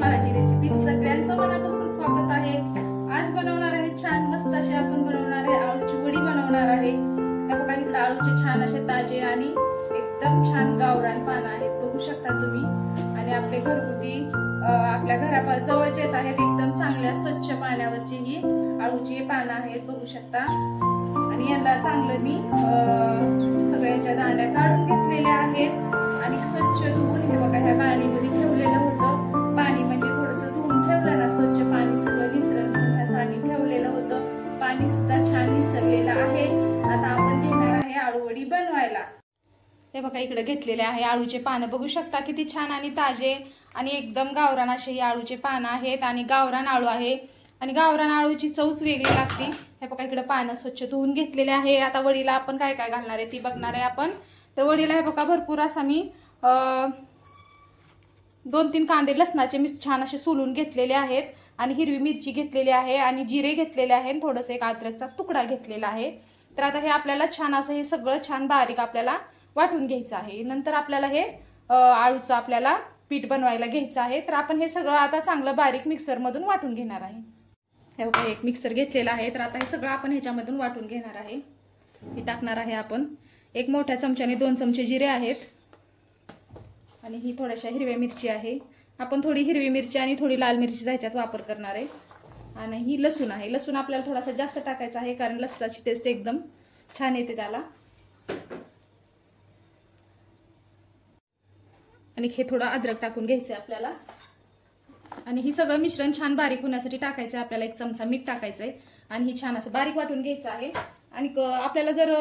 Marathi recipe सगळ्यांचं मनापासून स्वागत आहे। आज बनवणार आहे छान मस्त अशी आपण बनवणार आहे आळूची वडी बनवणार आहे। हे बघा इकडे आळूचे छान असे ताजे आणि एकदम छान गावरान पानं आहेत, बघू शकता तुम्ही। आणि आपले घरगुती आपल्या घरापासून जवळचेच आहेत, एकदम चांगल्या स्वच्छ पाण्यावरची ही आळूची पानं आहेत, बघू शकता। आणि याला चांगलं मी सगळ्याच्या दांड्या काढून घेतलेल्या आहेत आणि स्वच्छ धुवून हे बघा ह्या गाळणीमध्ये ठेवलेलं होतं पाणी, म्हणजे थोडंसं धुवून ठेवलं ना स्वच्छ पाणी सगळं निसरल म्हणून ह्या चाळणी ठेवलेलं होतं। पाणी सुद्धा छान निसरलेलं आहे। आता आपण घेणार आहे आळूवडी बनवायला। हे बघा इकडे घेतलेले आहे आळूचे पानं, बघू शकता किती छान आणि ताजे आणि एकदम गावरान असे ही आळूचे पानं आहेत आणि गावरान आळू आहे आणि गावरान आळूची चवच वेगळी लागते। हे बघा इकडे पानं स्वच्छ धुवून घेतलेले आहे। आता वडीला आपण काय काय घालणार आहे ती बघणार आहे आपण। तर वडीला हे बघा भरपूर असा मी 2-3 कांदे लसणाचे मी छान असे सोलून घेतलेले आहेत आणि हिरवी मिरची घेतलेली आहे आणि जिरे घेतलेले आहे, थोडंसं एक अद्रकचा तुकडा घेतलेला आहे। तर आता हे आपल्याला छान असं हे सगळं छान बारीक आपल्याला वाटून घ्यायचं आहे। नंतर आपल्याला हे आळूचं आपल्याला पीठ बनवायला घ्यायचं आहे। तर आपण हे सगळं आता चांगलं बारीक मिक्सर मधून वाटून घेणार आहे। हे बघा एक मिक्सर घेतलेला आहे, तर आता हे सगळं आपण ह्याच्यामधून वाटून घेणार आहे। हे टाकणार आहे आपण एक मोठ्या चमच्याने 2 चमचे जिरे आहेत आणि ही थोड्याशा हिरव्या मिरची आहे। आपण थोडी हिरवी मिरची आणि थोडी लाल मिरचीचा ह्याच्यात वापर करणार आहे। आणि ही लसूण आहे, लसूण आपल्याला थोडासा जास्त टाकायचा आहे कारण लसणाची टेस्ट एकदम छान येते त्याला। आणि हे थोडं अद्रक टाकून घ्यायचं आहे आपल्याला आणि ही सगळं मिश्रण छान बारीक होण्यासाठी टाकायचं आहे आपल्याला। 1 चमचा मीठ टाकायचं आहे आणि ही छान असं बारीक वाटून घ्यायचं आहे। आणि आपल्याला जर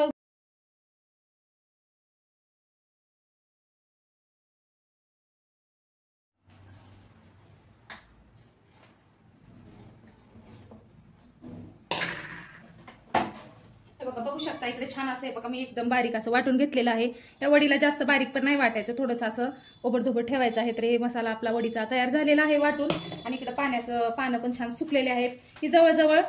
बघू शकता इकडे छान असं आहे बघा, मी एकदम बारीक असं वाटून घेतलेलं आहे। या वडीला जास्त बारीक पण नाही वाटायचं, थोडंसं असं ओबडधोबड ठेवायचं आहे। तर हे मसाला आपला वडीचा तयार झालेला आहे वाटून। आणि इकडे पानं पण छान सुकलेले आहेत। ही जवळजवळ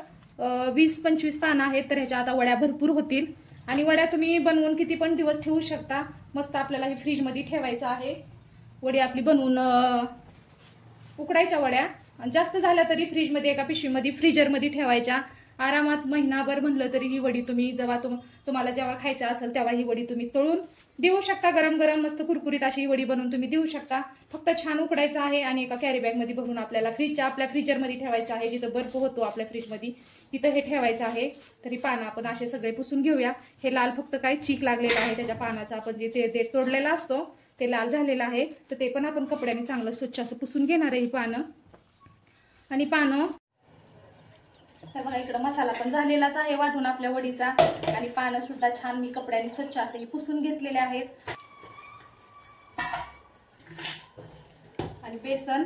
20-25 पानं आहेत, तर ह्याच्या आता वड्या भरपूर होतील। आणि वड्या तुम्ही बनवून किती पण दिवस ठेवू शकता, मस्त आपल्याला हे फ्रीज मध्ये ठेवायचं आहे। वडी आपली बनवून उकडायच्या वड्या जास्त झाल्या तरी फ्रीज मध्ये एका पिशवीमध्ये फ्रीजरमध्ये ठेवायच्या आरामात महिनाभर म्हणलं तरी ही वडी तुम्ही जेव्हा तुम्हाला जेव्हा खायचं असेल तेव्हा ही वडी तुम्ही तळून देऊ शकता। गरम गरम मस्त कुरकुरीत अशी वडी बनवून तुम्ही देऊ शकता। फक्त छान उकडायचं आहे आणि एका कॅरी बॅग मध्ये भरून आपल्याला आपल्या फ्रीजरमध्ये ठेवायचं आहे, जिथं बर्फ होतो आपल्या फ्रीजमध्ये तिथं हे ठेवायचं आहे। तरी पानं आपण असे सगळे पुसून घेऊया। हे लाल फक्त काय चीक लागलेला आहे त्याच्या पानाचा, आपण जे ते तोडलेला असतो ते लाल झालेलं आहे, तर ते पण आपण कपड्याने चांगलं स्वच्छ असं पुसून घेणार आहे ही पानं। आणि पानं तर बघा इकडे मसाला पण झालेलाच आहे वाटून आपल्या वडीचा आणि पानं सुद्धा छान मी कपड्याने स्वच्छ असे पुसून घेतलेले आहेत। आणि बेसन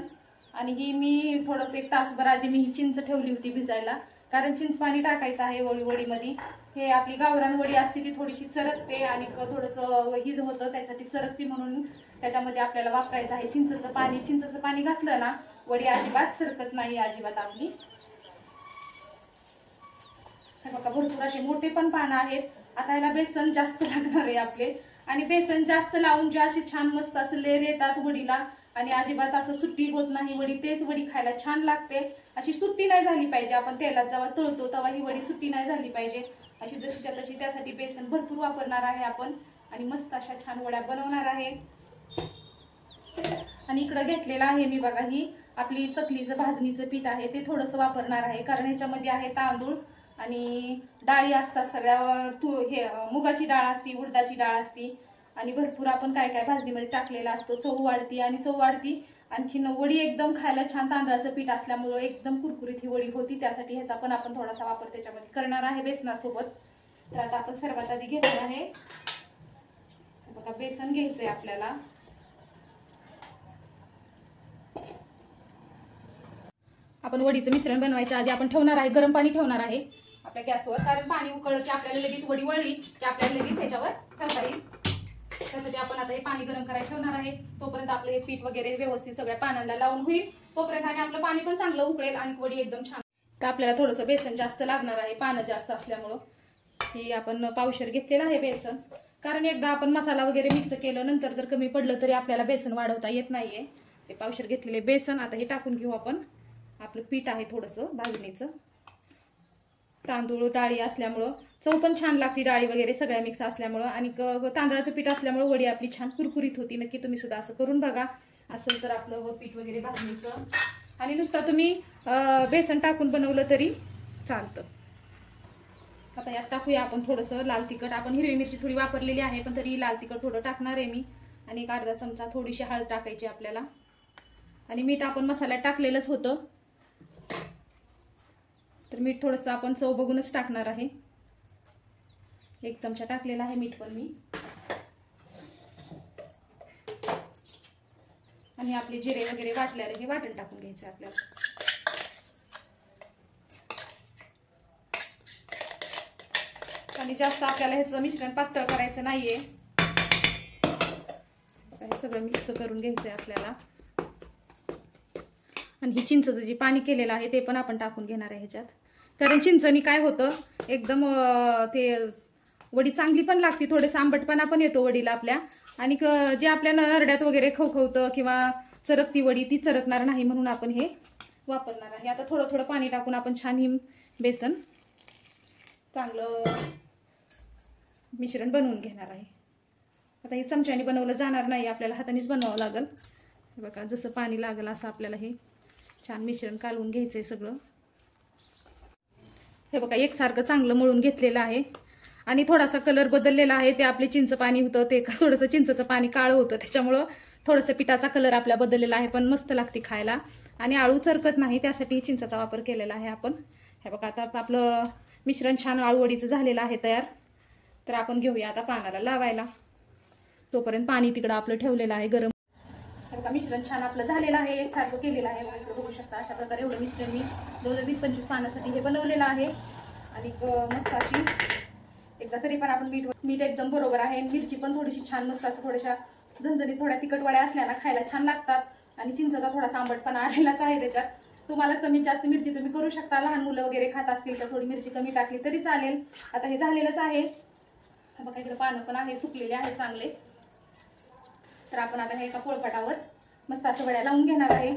आणि ही मी थोडंसं 1 तासभर आधी मी ही चिंच ठेवली होती भिजायला, कारण चिंच पाणी टाकायचं आहे वडीमध्ये। हे आपली गावरान वडी असते ती थोडीशी चरकते आणि थोडंसं हिज होतं त्यासाठी चरकते, म्हणून त्याच्यामध्ये आपल्याला वापरायचं आहे चिंचचं पाणी। चिंचचं पाणी घातलं ना वडी अजिबात चरकत नाही अजिबात आपली। बघा भरपूर असे मोठे पण पानं आहेत। आता याला बेसन जास्त लागणार आहे आपले आणि बेसन जास्त लावून जे असे छान मस्त असं लेर येतात वडीला आणि अजिबात असं सुट्टी होत नाही वडी, तेच वडी खायला छान लागते। अशी सुट्टी नाही झाली पाहिजे, आपण तेलात जेव्हा तळतो तेव्हा ही वडी सुट्टी नाही झाली पाहिजे, अशी जशीच्या तशी। त्यासाठी बेसन भरपूर वापरणार आहे आपण आणि मस्त अशा छान वड्या बनवणार आहे। आणि इकडे घेतलेला आहे मी बघा ही आपली चकलीचं भाजणीचं पीठ आहे, ते थोडंसं वापरणार आहे कारण ह्याच्यामध्ये आहे तांदूळ आणि डाळी असतात सगळ्या, मुगाची डाळ असती, उडदाची डाळ असती आणि भरपूर आपण काय काय भाजणीमध्ये टाकलेला असतो, चव वाढती आणि चव वाढती। आणखीन वडी एकदम खायला छान तांदळाचं पीठ असल्यामुळे एकदम कुरकुरीत ही वडी होती, त्यासाठी ह्याचा पण आपण थोडासा वापर त्याच्यामध्ये करणार आहे बेसनासोबत। तर आता आपण सर्वात आधी घेणार आहे बघा बेसन घ्यायचंय आपल्याला। आपण वडीचं मिश्रण बनवायच्या आधी आपण ठेवणार आहे गरम पाणी ठेवणार आहे आपल्या गॅसवर, कारण पाणी उकळलं की आपल्याला लगेच वडी वळली की आपल्याला लगेच ह्याच्यावर ठेवता येईल। त्यासाठी आपण आता हे पाणी गरम करायला ठेवणार आहे। तोपर्यंत आपलं हे पीठ वगैरे व्यवस्थित सगळ्या पानांना लावून होईल तोपर्यंत आणि आपलं पाणी पण चांगलं उकळेल आणि वडी एकदम छान। तर आपल्याला थोडंसं बेसन जास्त लागणार आहे पानं जास्त असल्यामुळं। हे आपण पावशेर घेतलेलं आहे बेसन, कारण एकदा आपण मसाला वगैरे मिक्स केलं नंतर जर कमी पडलं तरी आपल्याला बेसन वाढवता येत नाहीये। ते पावशेर घेतलेले बेसन. आता हे टाकून घेऊ आपण. आपलं पीठ आहे थोडंसं भाजणीचं. तांदूळ डाळी असल्यामुळं चव पण छान लागते, डाळी वगैरे सगळ्या मिक्स असल्यामुळं. आणि तांदळाचं पीठ असल्यामुळं वडी आपली छान कुरकुरीत होती. नक्की तुम्ही सुद्धा असं करून बघा. असेल तर आपलं पीठ वगैरे भाजणीचं. आणि नुसतं तुम्ही बेसन टाकून बनवलं तरी चालतं. आता यात टाकूया आपण थोडंसं लाल तिखट. आपण हिरवी मिरची थोडी वापरलेली आहे, पण तरी लाल तिखट थोडं टाकणार आहे मी. आणि एक अर्धा चमचा थोडीशी हळद टाकायची आपल्याला. आणि मीठ आपण मसाल्यात टाकलेलंच होतं, तर मीठ थोडंसं आपण चव बघूनच टाकणार आहे. 1 चमचा टाकलेला आहे मीठ पण मी. आणि आपले जिरे वगैरे वाटल्याने हे वाटण टाकून घ्यायचं आपल्याला. आणि जास्त आपल्याला ह्याचं मिश्रण पातळ करायचं नाहीये. हे सगळं मिक्स करून घ्यायचंय आपल्याला. आणि ही चिंचचं जे पाणी केलेलं आहे ते पण आपण टाकून घेणार आहे ह्याच्यात. कारण चिंचणी काय होतं, एकदम ते वडी चांगली पण लागते, थोडेसा आंबटपणा पण येतो वडीला आपल्या. आणि जे आपल्या नरड्यात वगैरे खवखवतं किंवा चरकती वडी ती चरकणार नाही, म्हणून आपण हे वापरणार आहे. आता थोडं थोडं पाणी टाकून आपण छान ही बेसन चांगलं मिश्रण बनवून घेणार आहे. आता हे चमच्याने बनवलं जाणार नाही, आपल्याला हातानेच बनवावं लागेल. बघा जसं पाणी लागेल असं आपल्याला हे छान मिश्रण कालवून घ्यायचंय सगळं. हे बघा एकसारखं चांगलं मळून घेतलेलं आहे. आणि थोडासा कलर बदललेला आहे, ते आपले चिंच पाणी होतं ते थोडंसं चिंचचं पाणी काळं होतं, त्याच्यामुळं थोडंसं पिठाचा कलर आपला बदललेला आहे, पण मस्त लागते खायला. आणि आळू चरकत नाही त्यासाठी चिंचाचा वापर केलेला आहे आपण. हे बघा आता आपलं मिश्रण छान आळूवडीचं झालेलं आहे तयार. तर आपण घेऊया आता पानाला लावायला. तोपर्यंत पाणी तिकडं आपलं ठेवलेलं आहे गरम. हे बघा मिश्रण छान आपलं झालेलं आहे, एकसारखं केलेलं आहे. इकडे बघू शकता अशा प्रकारे एवढं मिश्रण मी जवळजवळ 20-25 पानासाठी हे बनवलेलं आहे. आणि मस्त अशी एकदा तरी पण आपण मीठ एकदम बरोबर आहे. मिरची पण थोडीशी छान मस्त असं थोड्याशा झणझणीत थोड्या तिखट वड्या असल्या ना खायला छान लागतात. आणि चिंचेचा थोडासा आंबटपणा आलेलाच आहे त्याच्यात. तुम्हाला कमी जास्त मिरची तुम्ही करू शकता, लहान मुलं वगैरे खात असतील तर थोडी मिरची कमी टाकली तरी चालेल. आता हे झालेलंच आहे. बघा इकडे पानं पण आहे, सुकलेले आहे चांगले. तर आपण आता हे एका पोळपाटावर मस्त असं वड्या लावून घेणार आहे.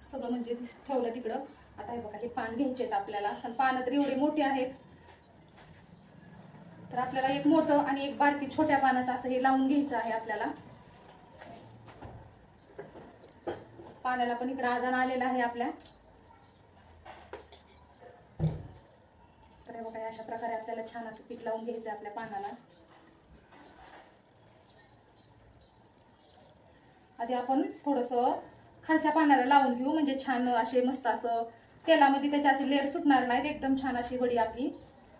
सगळं म्हणजे ठेवलं तिकडं. आता हे बघा हे पान घ्यायचे आहेत आपल्याला. पण पानं तर एवढे मोठे आहेत, तर आपल्याला एक मोठं आणि एक बारकी छोट्या पानाचं असं हे लावून घ्यायचं आहे आपल्याला. पाण्याला पण इकडे आदान आलेला आहे आपल्या. तर बघा अशा प्रकारे आपल्याला छान असं पीठ लावून घ्यायचं आपल्या पानाला. आधी आपण थोडंसं खालच्या पानाला लावून घेऊ, म्हणजे छान असे मस्त असं तेलामध्ये त्याचे असे लेअर सुटणार नाहीत, एकदम छान अशी वडी आपली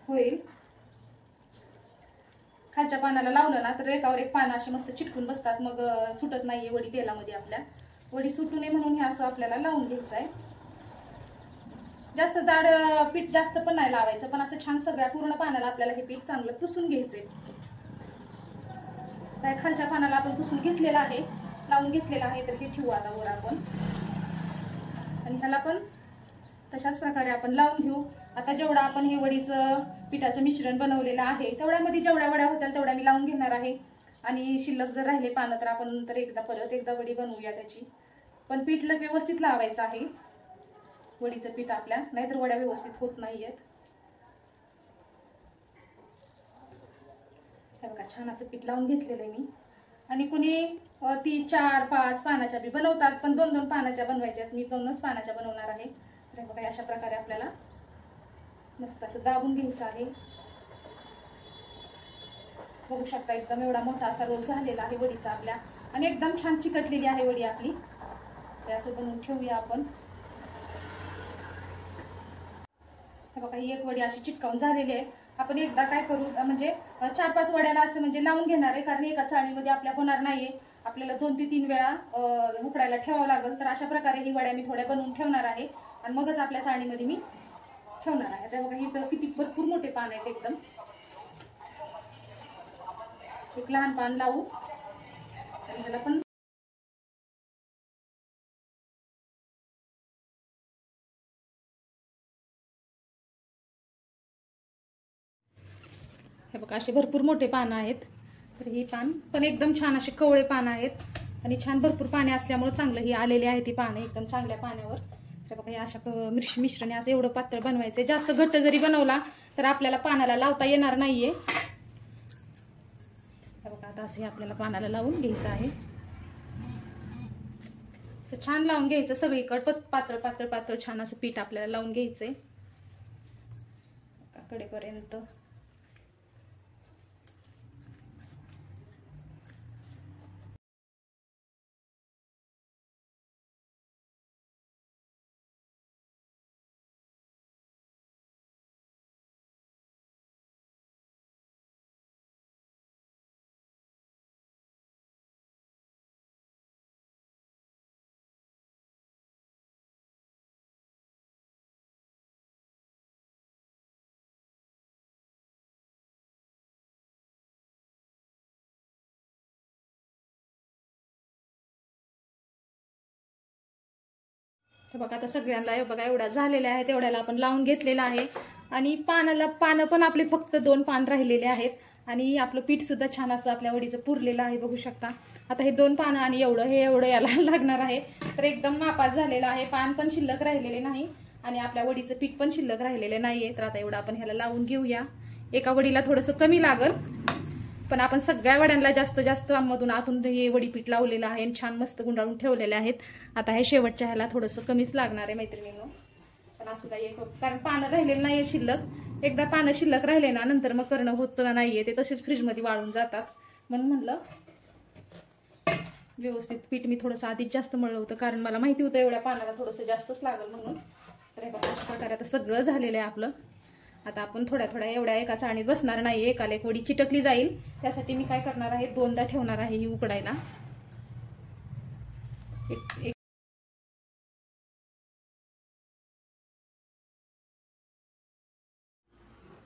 होईल. खालच्या पानाला लावलं ना तर एकावर एक पानं अशी मस्त चिटकून बसतात, मग सुटत नाहीये वडी तेलामध्ये आपल्या. वडी सुटू नये म्हणून हे असं आपल्याला लावून घ्यायचं आहे. जास्त जाड पीठ जास्त पण नाही लावायचं, पण असं छान सगळ्या पूर्ण पानाला आपल्याला हे पीठ चांगलं पुसून घ्यायचंय. खालच्या पानाला आपण पुसून घेतलेलं आहे, लावून घेतलेलं आहे. तर हे ठेवू आता वर आपण. आणि ह्याला पण तशाच प्रकारे आपण लावून घेऊ. आता जेवढं आपण हे वडीचं पिठाचं मिश्रण बनवलेलं आहे तेवढ्यामध्ये जेवढ्या वड्या होतील तेवढ्या मी लावून घेणार आहे. आणि शिल्लक जर राहिले पानं तर आपण नंतर परत एकदा वडी बनवूया त्याची. पण पीठला व्यवस्थित लावायचं आहे वडीचं पीठ आपल्या, नाहीतर वड्या व्यवस्थित होत नाहीयेत. हे बघा छान असं पीठ लावून घेतलेलं आहे मी. आणि कुणी 3, 4, 5 पानाच्या बी बनवतात, पण 2-2 पानाच्या बनवायच्यात. मी 2च पानाच्या बनवणार आहे. तर बघा अशा प्रकारे आपल्याला मस्त असं दाबून घ्यायचं आहे. बघू शकता एकदम एवढा मोठा असा रोल झालेला आहे वडीचा आपल्या. आणि एकदम छान चिकटलेली आहे वडी आपली. ते असं बनवून ठेवूया आपण. बघा ही एक वडी अशी चिटकावून झालेली आहे. आपण एकदा काय करू, म्हणजे 4-5 वड्याला असं म्हणजे लावून घेणार आहे, कारण एका चाळणीमध्ये आपल्या होणार नाहीये. आपल्याला 2 ते 3 वेळा उकडायला ठेवावं लागेल. तर अशा प्रकारे ही वड्या मी थोड्या बनवून ठेवणार आहे आणि मगच आपल्या चाळणीमध्ये मी ठेवणार आहे. आता बघा ही किती भरपूर मोठे पान आहेत एकदम. एक लहान पान लावू आणि त्याला पण हे बघा असे भरपूर मोठे पानं आहेत. तर ही पान पण एकदम छान असे कवळे पानं आहेत आणि छान भरपूर पाणी असल्यामुळे चांगलं ही आलेली आहे ती पानं एकदम चांगल्या पाण्यावर. तर बघा हे अशा मिश्रणे असं एवढं पातळ बनवायचं. जास्त घट्ट जरी बनवला तर आपल्याला पानाला लावता येणार नाहीये. हे बघा आता असं आपल्याला पानाला लावून घ्यायचं आहे. असं छान लावून घ्यायचं सगळीकडे पातळ पातळ पातळ छान असं पीठ आपल्याला लावून घ्यायचंय कडेपर्यंत. हे बघा आता सगळ्यांना हे बघा एवढा झालेला आहे तेवढ्याला आपण लावून घेतलेला आहे. आणि पानं पण आपले फक्त 2 पान राहिलेले आहेत आणि आपलं पीठ सुद्धा छान असं आपल्या वडीचं पुरलेलं आहे बघू शकता. आता हे 2 पानं आणि एवढं याला लागणार आहे. तर एकदम मापात झालेलं आहे. पान पण शिल्लक राहिलेले नाही आणि आपल्या वडीचं पीठ पण शिल्लक राहिलेले नाहीये. तर आता एवढं आपण ह्याला लावून घेऊया. एका वडीला थोडंसं कमी लागल पण आपण सगळ्या वड्यांना जास्त आतून हे वडी पीठ लावलेलं आहे आणि छान मस्त गुंडाळून ठेवलेले आहेत. आता हे शेवटच्या ह्याला थोडंसं कमीच लागणार आहे मैत्रिणींनो. पण असू द्या कारण पानं राहिलेलं नाहीये शिल्लक. एकदा पानं शिल्लक राहिले ना नंतर मग करणं होत नाहीये. ते तसेच फ्रीजमध्ये वाळून जातात. म्हणून म्हणलं व्यवस्थित पीठ मी थोडंसं आधीच जास्त मळलं होतं कारण मला माहिती होतं एवढ्या पानाला थोडंसं जास्तच लागल म्हणून. तर हे बघा अशा प्रकारे आता सगळं झालेलं आहे आपलं. आता आपण थोड्या एवढ्या एका चाळणीत बसणार नाही. एकाला एक वडी चिटकली जाईल त्यासाठी मी काय करणार आहे 2दा ठेवणार आहे ही उकडायला.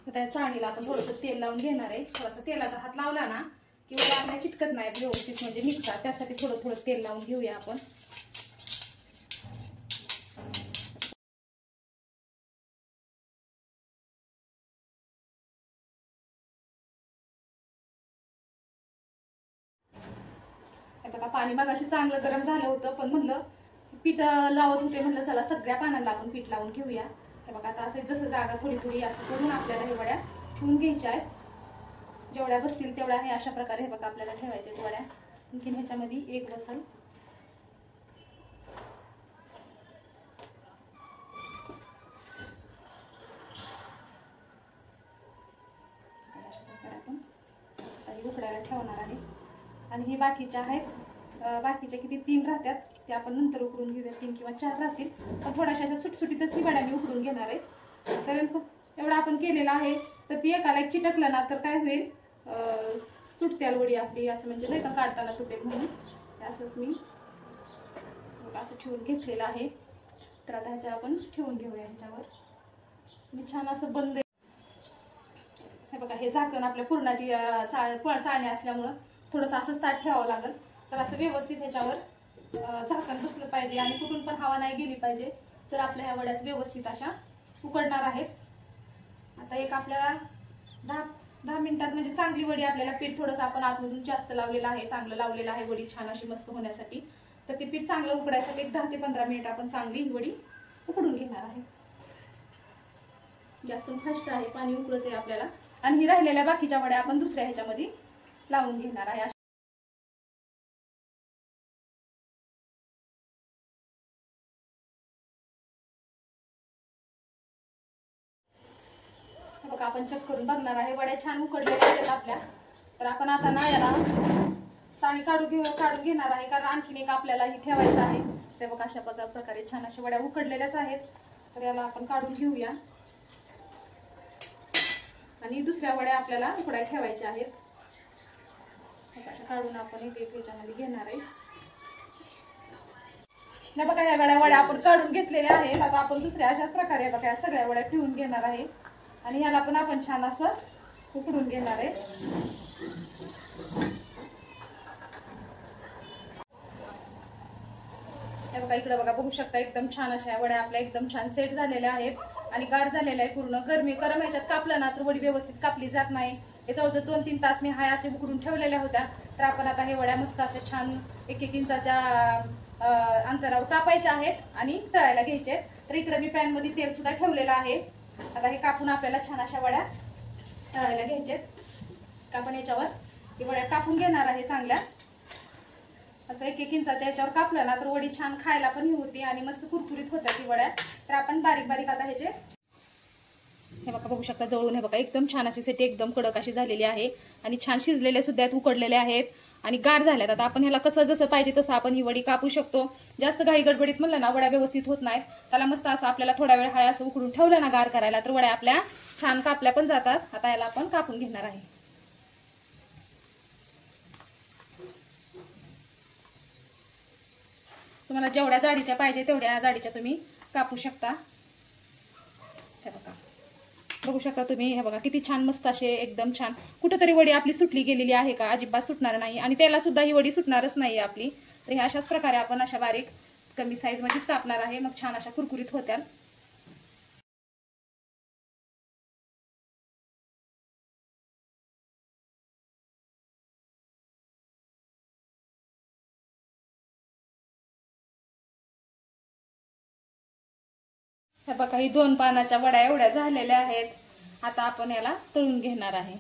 आता या चाळणीला आपण थोडंसं तेल लावून घेणार आहे. थोडासा तेलाचा हात लावला ना की वड्या आपल्या चिटकत नाहीत व्यवस्थित म्हणजे निघतात. त्यासाठी थोडं तेल लावून घेऊया आपण. बघा पाणी मगाशी चांगलं गरम झालं होतं पण म्हणलं पीठ लावत होते म्हणलं चला सगळ्या पानांना आपण पीठ लावून घेऊया. हे बघा आता असं जसं जागा थोडी असं करून आपल्याला हे वड्या ठेवून घ्यायच्या आहेत. जेवढ्या बसतील तेवढ्या हे अशा प्रकारे हे बघा आपल्याला ठेवायच्या आहेत वड्या. आणखीन ह्याच्यामध्ये एक बसल. अशा प्रकारे आपण आधी उकडायला ठेवणार आहे. आणि हे बाकीच्या आहेत. बाकीच्या किती 3 राहतात ते आपण नंतर उकडून घेऊया. 3 किंवा 4 राहतील पण थोड्याशा अशा सुटसुटीतच ही वड्या मी उकडून घेणार आहे. कारण एवढं आपण केलेलं आहे तर ती एकाला एक चिटकलं ना तर काय होईल तुटत्याल वडी आपली असं म्हणजे नाही का काढताना तुटेल म्हणून असंच मी असं ठेवून घेतलेलं आहे. तर आता ह्याच्या आपण ठेवून घेऊया. ह्याच्यावर मी छान असं बंद. हे बघा हे झाकण आपल्या पुरणाची चाळणी असल्यामुळं थोडंसं असंच ताट ठेवावं लागेल. तर असं व्यवस्थित ह्याच्यावर झाकण बसलं पाहिजे आणि कुठून पण हवा नाही गेली पाहिजे. तर आपल्या ह्या वड्याच व्यवस्थित अशा उकडणार आहेत. आता एक आपल्याला 10 मिनिटात म्हणजे चांगली वडी आपल्याला पीठ थोडंसं आपण आतमधून जास्त लावलेलं आहे चांगलं लावलेलं आहे वडी छान अशी मस्त होण्यासाठी. तर ते पीठ चांगलं उकडायसाठी 10 ते 15 मिनिट आपण चांगली ही वडी उकडून घेणार आहे. जास्त फास्ट आहे पाणी उकळत आहे आपल्याला. आणि ही राहिलेल्या बाकीच्या वड्या आपण दुसऱ्या ह्याच्यामध्ये लावून घेणार आहे. बघा आपण चेक करून बघणार आहे. वड्या छान उकडलेल्या आहेत आपल्या. तर आपण आता ना याला चाळणी काढून घेणार आहे कारण आणखीन एक आपल्याला ही ठेवायचं आहे. ते बघा अशा प्रकारे छान अशा वड्या उकडलेल्याच आहेत. तर याला आपण काढून घेऊया आणि दुसऱ्या वड्या आपल्याला उकडायला ठेवायच्या आहेत. अशा काढून आपण एक याच्यामध्ये घेणार आहे. ना बघा ह्या वड्या आपण काढून घेतलेल्या आहेत. आता आपण दुसऱ्या अशाच प्रकारे बघा सगळ्या वड्या ठेवून घेणार आहे आणि ह्याला पण आपण छान असं उकडून घेणार आहे. हे बघा इकडे बघा बघू शकता एकदम छान अशा वड्या आपल्या एकदम छान सेट झालेल्या आहेत आणि गार झालेल्या आहे पूर्ण. गरम ह्याच्यात कापलं ना तर वडी व्यवस्थित कापली जात नाही हे जवळजवळ 2-3 तास मी हाय असे उकडून ठेवलेल्या होत्या. तर आपण आता हे वड्या मस्त असे छान 1-1 इंचाच्या अंतरावर कापायच्या आहेत आणि तळायला घ्यायचे. तर इकडे मी पॅन मध्ये तेल सुद्धा ठेवलेलं आहे. आता हे कापून आपल्याला छान अशा वड्या तळायला घ्यायचे. आपण याच्यावर ही वड्या कापून घेणार आहे चांगल्या. असं 1-1 इंचाच्या याच्यावर कापलं ना तर वडी छान खायला पण ही होती आणि मस्त कुरकुरीत होत्या ती वड्या. तर आपण बारीक बारीक आता ह्याचे हे बघा बघू शकता जवळून हे बघा एकदम छान अशी सेटी एकदम कडक अशी झालेली आहे आणि छान शिजलेले सुद्धा आहेत, उकडलेले आहेत आणि गार झाल्यात. आता आपण ह्याला कसं जसं पाहिजे तसं आपण ही वडी कापू शकतो. जास्त घाई गडबडीत म्हणलं ना वड्या व्यवस्थित होत नाहीत. त्याला मस्त असं आपल्याला थोडा वेळ हाय असं उकडून ठेवलं ना गार करायला तर वड्या आपल्या छान कापल्या पण जातात. आता याला आपण कापून घेणार आहे. तुम्हाला जेवढ्या जाडीच्या पाहिजे तेवढ्या जाडीच्या तुम्ही कापू शकता. हे बघा बघू शकता तुम्ही. हे बघा किती छान मस्त असे एकदम छान. कुठेतरी वडी आपली सुटली गेलेली आहे का? अजिबात सुटणार नाही आणि त्याला सुद्धा ही वडी सुटणारच नाही आपली. तर हे अशाच प्रकारे आपण अशा बारीक कमी साईज मध्येच कापणार आहे. मग छान अशा कुरकुरीत होत्या. हे बघा ही 2 पानाच्या वड्या एवढ्या झालेल्या आहेत. आता आपण याला तळून घेणार आहे.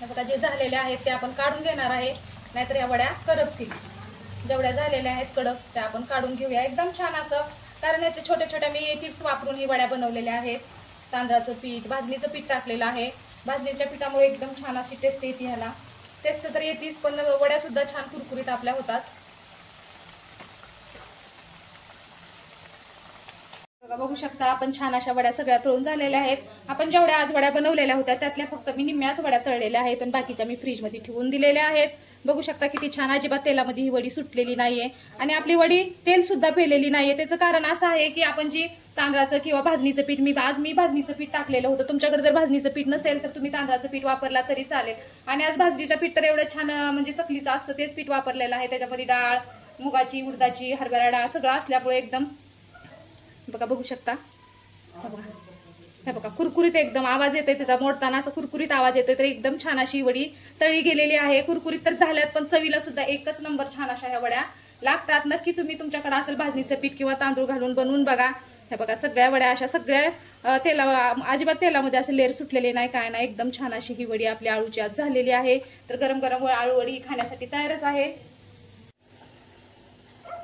हे बघा जे झालेले आहेत ते आपण काढून घेणार आहे, नाहीतर या वड्या करपतील. जेवढ्या झालेल्या आहेत कडक त्या आपण काढून घेऊया एकदम छान असं. कारण याचे छोटे छोटे मी टिप्स वापरून ही वड्या बनवलेल्या आहेत. तांदळाचं पीठ, भाजणीचं पीठ टाकलेलं आहे. भाजणीच्या पिठामुळे एकदम छान अशी टेस्ट येते. ह्याला टेस्ट तर येतेच पण वड्या सुद्धा छान कुरकुरीत आपल्या होतात. बघू शकता आपण छान अशा वड्या सगळ्या तळून झालेल्या आहेत. आपण जेवढ्या आज वड्या बनवलेल्या होत्या त्यातल्या फक्त मी निम्म्याच वड्या तळलेल्या आहेत आणि बाकीच्या मी फ्रीज मध्ये ठेवून दिलेल्या आहेत. बघू शकता किती छान. अजिबात तेलामध्ये ही वडी सुटलेली नाहीये आणि आपली वडी तेल सुद्धा पेलेली नाहीये. त्याचं कारण असं आहे की आपण जी तांदळाचं किंवा भाजणीचं पीठ मी भाजणीचं पीठ टाकलेलं होतं. तुमच्याकडे जर भाजणीचं पीठ नसेल तर तुम्ही तांदळाचं पीठ वापरला तरी चालेल. आणि आज भाजणीचं पीठ तर एवढं छान म्हणजे चकलीचं असतं तेच पीठ वापरलेलं आहे. त्याच्यामध्ये डाळ मुगाची, उडदाची, हरभरा डाळ सगळं असल्यामुळे एकदम बघा बघू शकता. हे बघा कुरकुरीत एकदम आवाज येतोय त्याचा मोडताना असा कुरकुरीत आवाज येतोय. तर एकदम छान अशी वडी तळी गेलेली आहे. कुरकुरीत तर झाल्यात पण चवीला सुद्धा एकच नंबर छान अशा ह्या वड्या लागतात. नक्की तुम्ही तुमच्याकडे असेल भाजणीचं पीठ किंवा तांदूळ घालून बनवून बघा. हे बघा सगळ्या वड्या अशा सगळ्या अजिबात तेलामध्ये असे लेअर सुटलेले नाही काय नाही. एकदम छान अशी ही वडी आपली आळूची आज झालेली आहे. तर गरम गरम आळू वडी खाण्यासाठी तयारच आहे.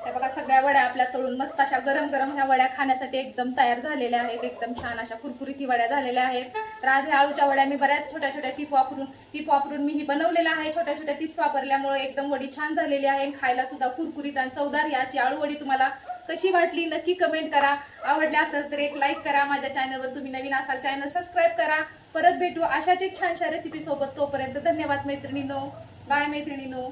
बघा सगळ्या वड्या आपल्या तळून मस्त अशा गरम गरम ह्या वड्या खाण्यासाठी एकदम तयार झालेल्या आहेत. एकदम छान अशा कुरकुरीत ही वड्या झालेल्या आहेत. तर आज ह्या आळूच्या वड्या मी बऱ्याच छोट्या छोट्या टिप वापरून मी ही बनवलेला आहे. छोट्या छोट्या टिप्स वापरल्यामुळे एकदम वडी छान झालेली आहे. खायला सुद्धा कुरकुरीत आणि चवदार याची आळू वडी तुम्हाला कशी वाटली नक्की कमेंट करा. आवडल्या असेल तर एक लाईक करा. माझ्या चॅनलवर तुम्ही नवीन असाल चॅनल सबस्क्राईब करा. परत भेटू अशाच एक छानशा रेसिपी सोबत. तोपर्यंत धन्यवाद मैत्रिणींनो. बाय मैत्रिणींनो.